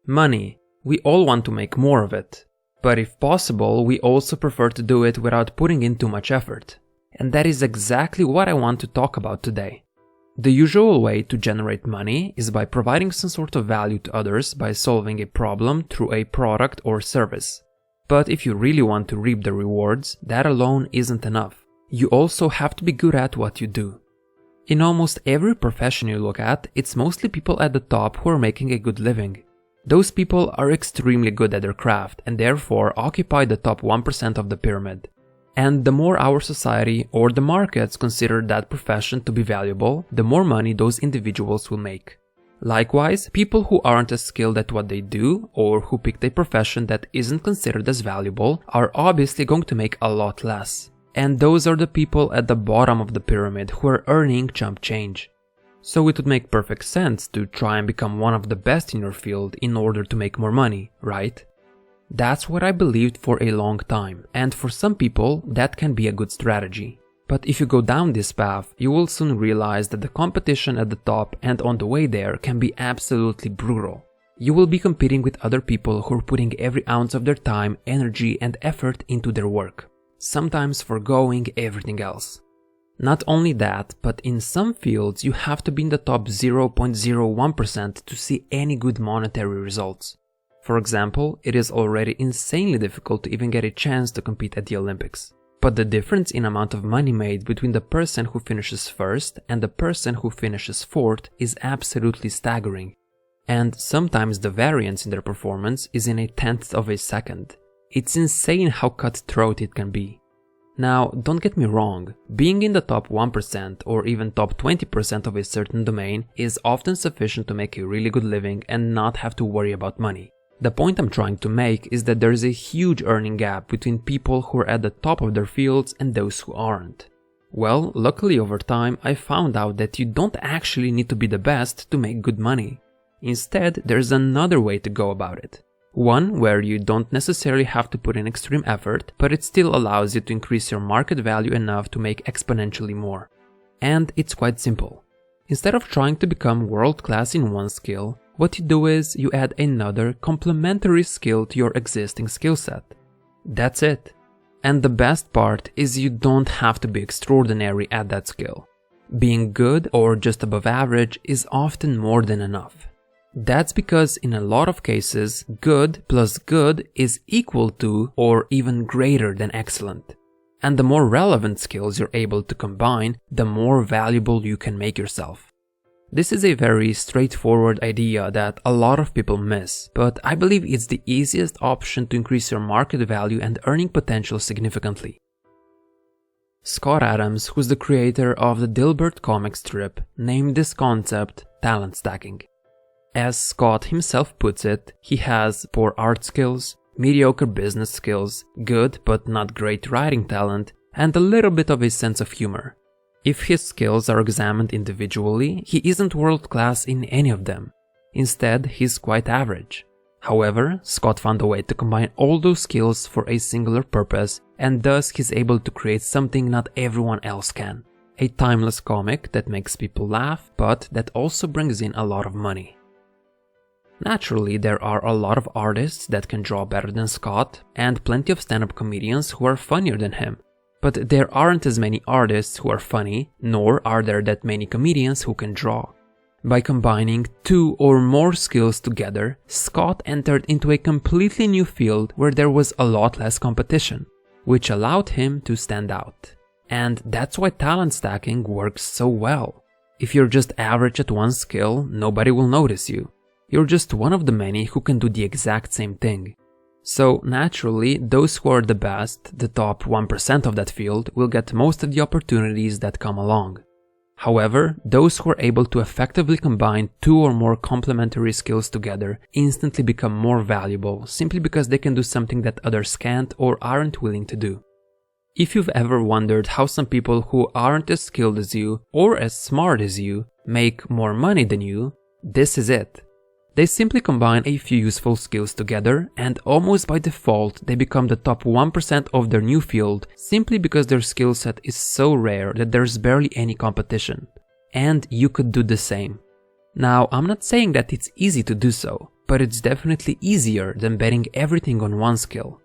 Money. We all want to make more of it. But if possible, we also prefer to do it without putting in too much effort. And that is exactly what I want to talk about today. The usual way to generate money is by providing some sort of value to others by solving a problem through a product or service. But if you really want to reap the rewards, that alone isn't enough. You also have to be good at what you do. In almost every profession you look at, it's mostly people at the top who are making a good living. Those people are extremely good at their craft and therefore occupy the top 1% of the pyramid. And the more our society or the markets consider that profession to be valuable, the more money those individuals will make. Likewise, people who aren't as skilled at what they do or who picked a profession that isn't considered as valuable are obviously going to make a lot less. And those are the people at the bottom of the pyramid who are earning chump change. So it would make perfect sense to try and become one of the best in your field in order to make more money, right? That's what I believed for a long time, and for some people that can be a good strategy. But if you go down this path, you will soon realize that the competition at the top and on the way there can be absolutely brutal. You will be competing with other people who are putting every ounce of their time, energy and effort into their work, sometimes forgoing everything else. Not only that, but in some fields you have to be in the top 0.01% to see any good monetary results. For example, it is already insanely difficult to even get a chance to compete at the Olympics. But the difference in amount of money made between the person who finishes first and the person who finishes fourth is absolutely staggering. And sometimes the variance in their performance is in a tenth of a second. It's insane how cutthroat it can be. Now, don't get me wrong, being in the top 1% or even top 20% of a certain domain is often sufficient to make a really good living and not have to worry about money. The point I'm trying to make is that there is a huge earning gap between people who are at the top of their fields and those who aren't. Well, luckily over time I found out that you don't actually need to be the best to make good money. Instead, there's another way to go about it. One where you don't necessarily have to put in extreme effort, but it still allows you to increase your market value enough to make exponentially more. And it's quite simple. Instead of trying to become world-class in one skill, what you do is you add another complementary skill to your existing skill set. That's it. And the best part is you don't have to be extraordinary at that skill. Being good or just above average is often more than enough. That's because in a lot of cases, good plus good is equal to or even greater than excellent. And the more relevant skills you're able to combine, the more valuable you can make yourself. This is a very straightforward idea that a lot of people miss, but I believe it's the easiest option to increase your market value and earning potential significantly. Scott Adams, who's the creator of the Dilbert comic strip, named this concept talent stacking. As Scott himself puts it, he has poor art skills, mediocre business skills, good but not great writing talent, and a little bit of a sense of humor. If his skills are examined individually, he isn't world-class in any of them. Instead, he's quite average. However, Scott found a way to combine all those skills for a singular purpose, and thus he's able to create something not everyone else can. A timeless comic that makes people laugh, but that also brings in a lot of money. Naturally, there are a lot of artists that can draw better than Scott, and plenty of stand-up comedians who are funnier than him. But there aren't as many artists who are funny, nor are there that many comedians who can draw. By combining two or more skills together, Scott entered into a completely new field where there was a lot less competition, which allowed him to stand out. And that's why talent stacking works so well. If you're just average at one skill, nobody will notice you. You're just one of the many who can do the exact same thing. So naturally, those who are the best, the top 1% of that field, will get most of the opportunities that come along. However, those who are able to effectively combine two or more complementary skills together instantly become more valuable simply because they can do something that others can't or aren't willing to do. If you've ever wondered how some people who aren't as skilled as you or as smart as you make more money than you, this is it. They simply combine a few useful skills together and almost by default they become the top 1% of their new field simply because their skill set is so rare that there's barely any competition. And you could do the same. Now, I'm not saying that it's easy to do so. but it's definitely easier than betting everything on one skill.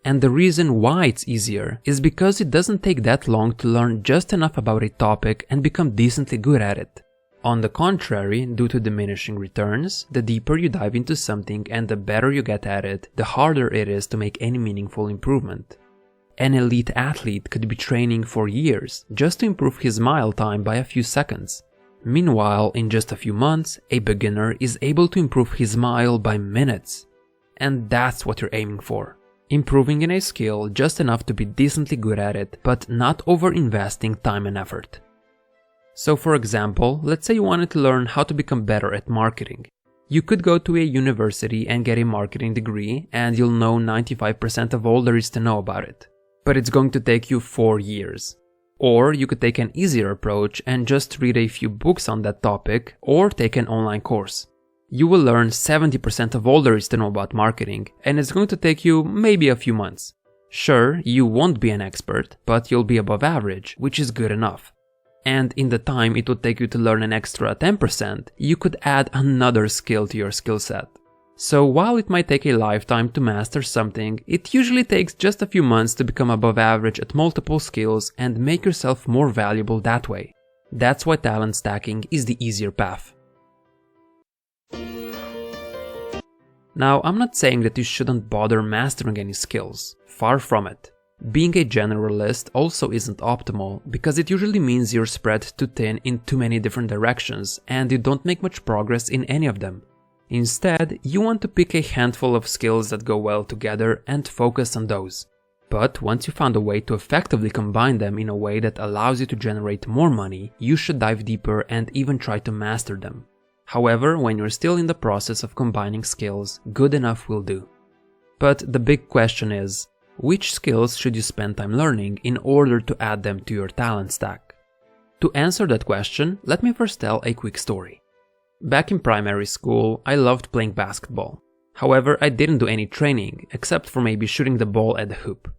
And the reason why it's easier is because it doesn't take that long to learn just enough about a topic and become decently good at it. On the contrary, due to diminishing returns, the deeper you dive into something and the better you get at it, the harder it is to make any meaningful improvement. An elite athlete could be training for years just to improve his mile time by a few seconds. Meanwhile, in just a few months, a beginner is able to improve his mile by minutes. And that's what you're aiming for. Improving in a skill just enough to be decently good at it, but not over-investing time and effort. So for example, let's say you wanted to learn how to become better at marketing. You could go to a university and get a marketing degree, and you'll know 95% of all there is to know about it. But it's going to take you 4 years. Or you could take an easier approach and just read a few books on that topic, or take an online course. You will learn 70% of all there is to know about marketing, and it's going to take you maybe a few months. Sure, you won't be an expert, but you'll be above average, which is good enough. And in the time it would take you to learn an extra 10%, you could add another skill to your skill set. So while it might take a lifetime to master something, it usually takes just a few months to become above average at multiple skills and make yourself more valuable that way. That's why talent stacking is the easier path. Now, I'm not saying that you shouldn't bother mastering any skills. Far from it. Being a generalist also isn't optimal, because it usually means you're spread too thin in too many different directions and you don't make much progress in any of them. Instead, you want to pick a handful of skills that go well together and focus on those. But once you found a way to effectively combine them in a way that allows you to generate more money, you should dive deeper and even try to master them. However, when you're still in the process of combining skills, good enough will do. But the big question is, which skills should you spend time learning in order to add them to your talent stack? To answer that question, let me first tell a quick story. Back in primary school, I loved playing basketball. However, I didn't do any training, except for maybe shooting the ball at the hoop.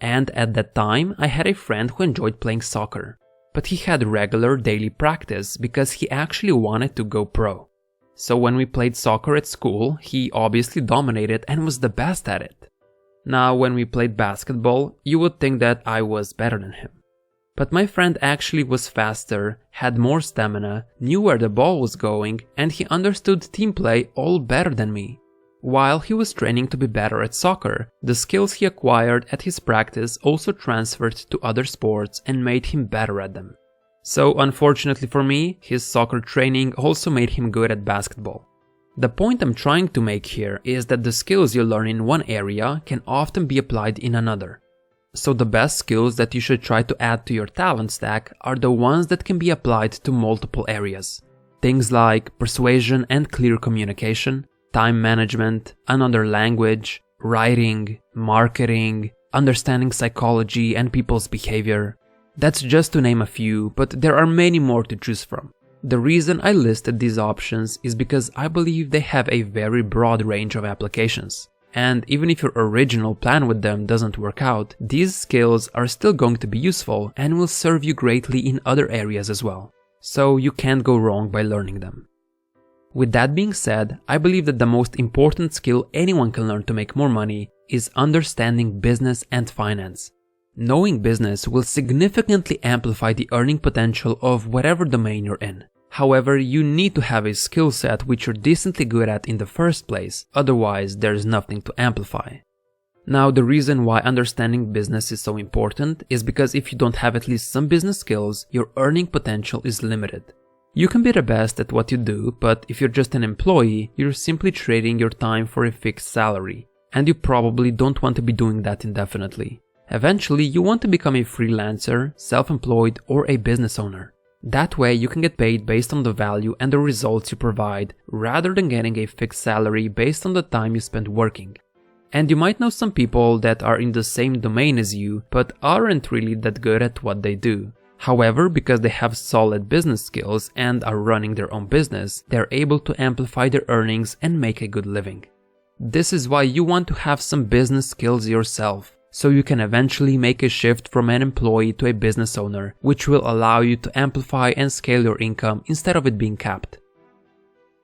And at that time, I had a friend who enjoyed playing soccer. But he had regular daily practice because he actually wanted to go pro. So when we played soccer at school, he obviously dominated and was the best at it. Now, when we played basketball, you would think that I was better than him. But my friend actually was faster, had more stamina, knew where the ball was going, and he understood team play all better than me. While he was training to be better at soccer, the skills he acquired at his practice also transferred to other sports and made him better at them. So unfortunately for me, his soccer training also made him good at basketball. The point I'm trying to make here is that the skills you learn in one area can often be applied in another. So the best skills that you should try to add to your talent stack are the ones that can be applied to multiple areas. Things like persuasion and clear communication, time management, another language, writing, marketing, understanding psychology and people's behavior. That's just to name a few, but there are many more to choose from. The reason I listed these options is because I believe they have a very broad range of applications. And even if your original plan with them doesn't work out, these skills are still going to be useful and will serve you greatly in other areas as well. So you can't go wrong by learning them. With that being said, I believe that the most important skill anyone can learn to make more money is understanding business and finance. Knowing business will significantly amplify the earning potential of whatever domain you're in. However, you need to have a skill set which you're decently good at in the first place, otherwise there's nothing to amplify. Now, the reason why understanding business is so important is because if you don't have at least some business skills, your earning potential is limited. You can be the best at what you do, but if you're just an employee, you're simply trading your time for a fixed salary, and you probably don't want to be doing that indefinitely. Eventually, you want to become a freelancer, self-employed, or a business owner. That way you can get paid based on the value and the results you provide, rather than getting a fixed salary based on the time you spend working. And you might know some people that are in the same domain as you, but aren't really that good at what they do. However, because they have solid business skills and are running their own business, they're able to amplify their earnings and make a good living. This is why you want to have some business skills yourself, so you can eventually make a shift from an employee to a business owner, which will allow you to amplify and scale your income instead of it being capped.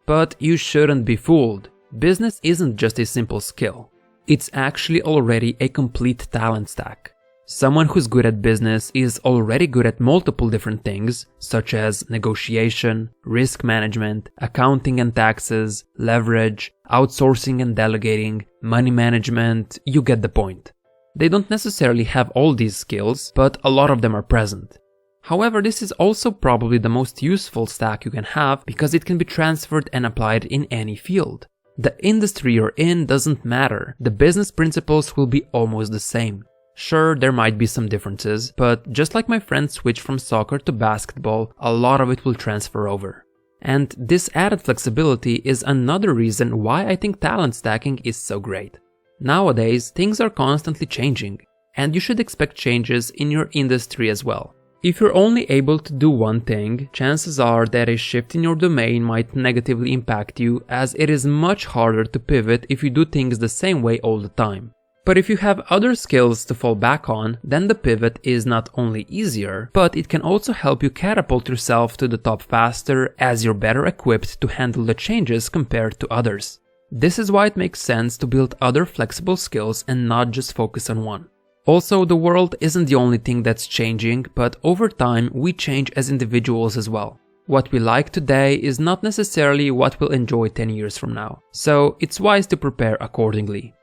But you shouldn't be fooled. Business isn't just a simple skill. It's actually already a complete talent stack. Someone who's good at business is already good at multiple different things, such as negotiation, risk management, accounting and taxes, leverage, outsourcing and delegating, money management. You get the point. They don't necessarily have all these skills, but a lot of them are present. However, this is also probably the most useful stack you can have because it can be transferred and applied in any field. The industry you're in doesn't matter, the business principles will be almost the same. Sure, there might be some differences, but just like my friend switched from soccer to basketball, a lot of it will transfer over. And this added flexibility is another reason why I think talent stacking is so great. Nowadays, things are constantly changing, and you should expect changes in your industry as well. If you're only able to do one thing, chances are that a shift in your domain might negatively impact you, as it is much harder to pivot if you do things the same way all the time. But if you have other skills to fall back on, then the pivot is not only easier, but it can also help you catapult yourself to the top faster as you're better equipped to handle the changes compared to others. This is why it makes sense to build other flexible skills and not just focus on one. Also, the world isn't the only thing that's changing, but over time we change as individuals as well. What we like today is not necessarily what we'll enjoy 10 years from now, so it's wise to prepare accordingly.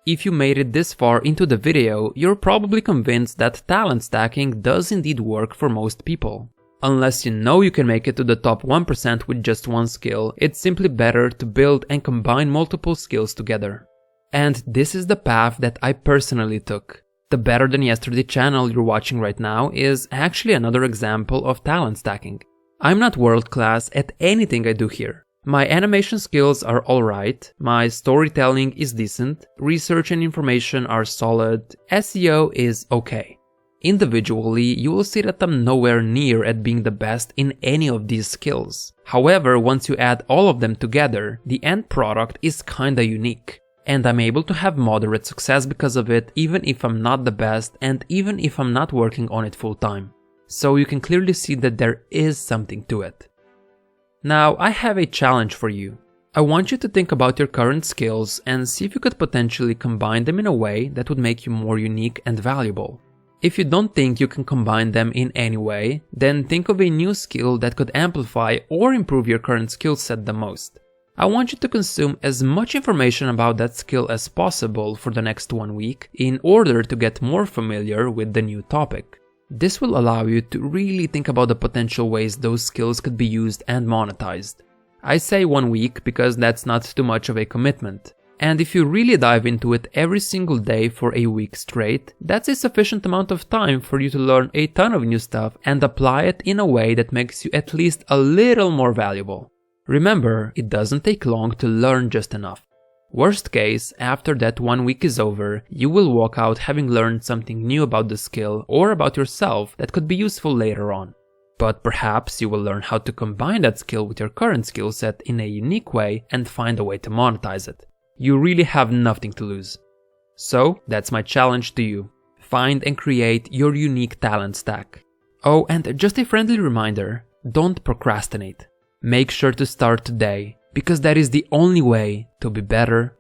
If you made it this far into the video, you're probably convinced that talent stacking does indeed work for most people. Unless you know you can make it to the top 1% with just one skill, it's simply better to build and combine multiple skills together. And this is the path that I personally took. The Better Than Yesterday channel you're watching right now is actually another example of talent stacking. I'm not world class at anything I do here. My animation skills are alright, my storytelling is decent, research and information are solid, SEO is okay. Individually, you will see that I'm nowhere near at being the best in any of these skills. However, once you add all of them together, the end product is kinda unique. And I'm able to have moderate success because of it, even if I'm not the best and even if I'm not working on it full time. So you can clearly see that there is something to it. Now, I have a challenge for you. I want you to think about your current skills and see if you could potentially combine them in a way that would make you more unique and valuable. If you don't think you can combine them in any way, then think of a new skill that could amplify or improve your current skill set the most. I want you to consume as much information about that skill as possible for the next 1 week in order to get more familiar with the new topic. This will allow you to really think about the potential ways those skills could be used and monetized. I say 1 week because that's not too much of a commitment. And if you really dive into it every single day for a week straight, that's a sufficient amount of time for you to learn a ton of new stuff and apply it in a way that makes you at least a little more valuable. Remember, it doesn't take long to learn just enough. Worst case, after that 1 week is over, you will walk out having learned something new about the skill or about yourself that could be useful later on. But perhaps you will learn how to combine that skill with your current skill set in a unique way and find a way to monetize it. You really have nothing to lose. So, that's my challenge to you. Find and create your unique talent stack. Oh, and just a friendly reminder, don't procrastinate. Make sure to start today, because that is the only way to be better